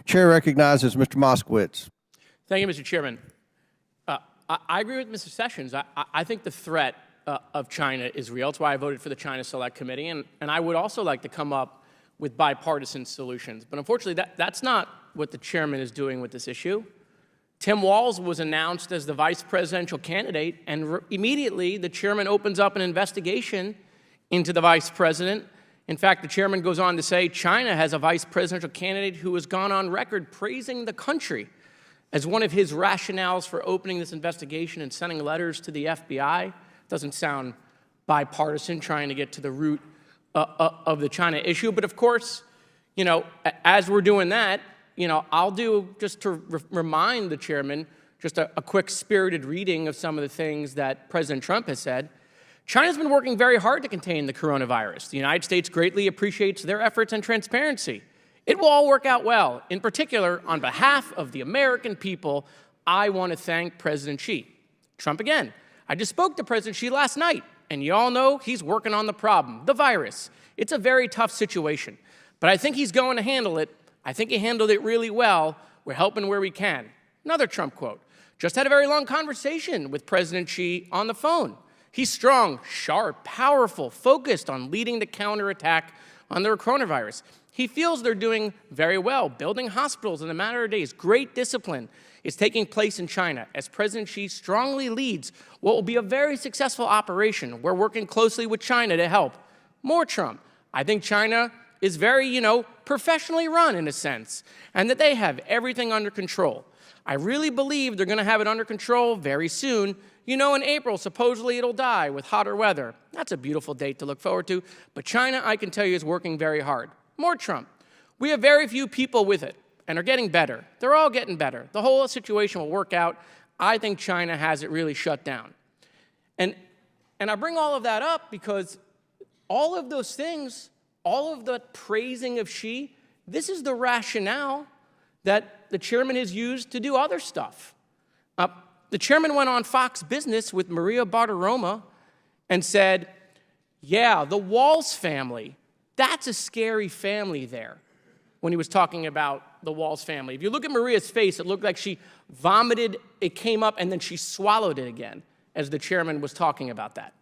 Chair recognizes Mr. Moskowitz. Thank you, Mr. Chairman. I agree with Mr. Sessions. I think the threat of China is real. That's why I voted for the China Select Committee. And I would also like to come up with bipartisan solutions. But unfortunately, that's not what the chairman is doing with this issue. Tim Walz was announced as the vice presidential candidate, and immediately the chairman opens up an investigation into the vice president. In fact, the chairman goes on to say China has a vice presidential candidate who has gone on record praising the country as one of his rationales for opening this investigation and sending letters to the FBI. Doesn't sound bipartisan, trying to get to the root of the China issue. But of course, as we're doing that, I'll do, just to remind the chairman, just a quick spirited reading of some of the things that President Trump has said. China's been working very hard to contain the coronavirus. The United States greatly appreciates their efforts and transparency. It will all work out well. In particular, on behalf of the American people, I want to thank President Xi. Trump again. I just spoke to President Xi last night, and you all know he's working on the problem, the virus. It's a very tough situation, but I think he's going to handle it. I think he handled it really well. We're helping where we can. Another Trump quote. Just had a very long conversation with President Xi on the phone. He's strong, sharp, powerful, focused on leading the counterattack on the coronavirus. He feels they're doing very well, building hospitals in a matter of days. Great discipline is taking place in China as President Xi strongly leads what will be a very successful operation. We're working closely with China to help. More Trump. I think China is very, professionally run in a sense, and that they have everything under control. I really believe they're going to have it under control very soon. In April, supposedly it'll die with hotter weather. That's a beautiful date to look forward to. But China, I can tell you, is working very hard. More Trump. We have very few people with it and are getting better. They're all getting better. The whole situation will work out. I think China has it really shut down. And I bring all of that up because all of those things, all of the praising of Xi, this is the rationale that the chairman has used to do other stuff. The chairman went on Fox Business with Maria Bartiromo and said, yeah, the Walz family, that's a scary family there, when he was talking about the Walz family. If you look at Maria's face, it looked like she vomited, it came up, and then she swallowed it again as the chairman was talking about that.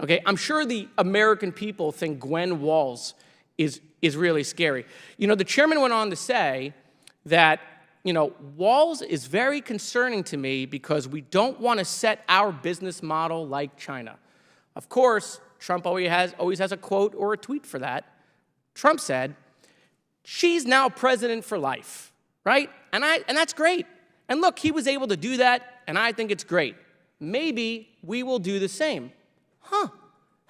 Okay, I'm sure the American people think Gwen Walz is really scary. The chairman went on to say that, Walz is very concerning to me because we don't want to set our business model like China. Of course, Trump always has a quote or a tweet for that. Trump said, she's now president for life, right? And that's great. And look, he was able to do that, and I think it's great. Maybe we will do the same.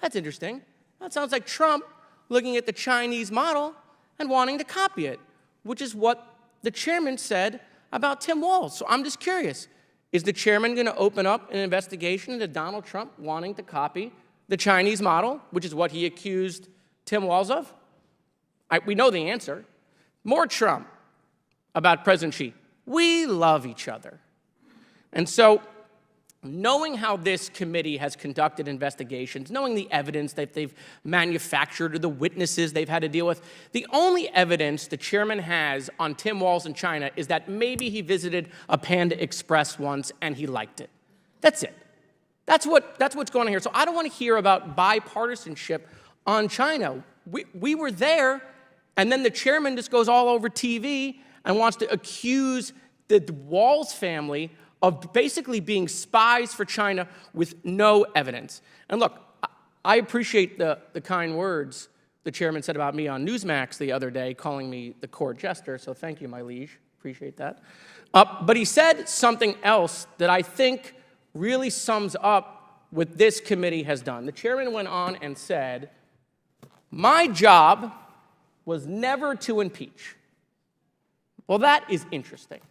That's interesting. That sounds like Trump looking at the Chinese model and wanting to copy it, which is what the chairman said about Tim Walz. So I'm just curious, is the chairman going to open up an investigation into Donald Trump wanting to copy the Chinese model, which is what he accused Tim Walz of? We know the answer. More Trump about President Xi. We love each other. And so, knowing how this committee has conducted investigations, knowing the evidence that they've manufactured or the witnesses they've had to deal with, the only evidence the chairman has on Tim Walz in China is that maybe he visited a Panda Express once and he liked it. That's it. That's what's going on here. So I don't want to hear about bipartisanship on China. We were there, and then the chairman just goes all over TV and wants to accuse the Walz family of basically being spies for China with no evidence. And look, I appreciate the kind words the chairman said about me on Newsmax the other day, calling me the court jester, so thank you, my liege. Appreciate that. But he said something else that I think really sums up what this committee has done. The chairman went on and said, my job was never to impeach. Well, that is interesting.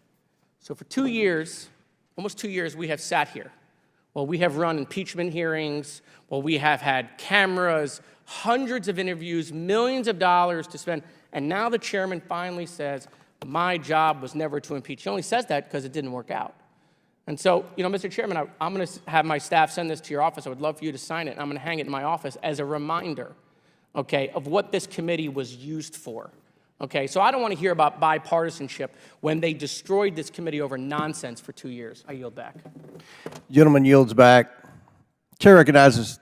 So for 2 years, almost 2 years, we have sat here. Well, we have run impeachment hearings. Well, we have had cameras, hundreds of interviews, millions of dollars to spend. And now the chairman finally says, my job was never to impeach. He only says that because it didn't work out. And so, Mr. Chairman, I'm going to have my staff send this to your office. I would love for you to sign it. And I'm going to hang it in my office as a reminder, okay, of what this committee was used for. Okay, so I don't want to hear about bipartisanship when they destroyed this committee over nonsense for 2 years. I yield back. Gentleman yields back. Chair recognizes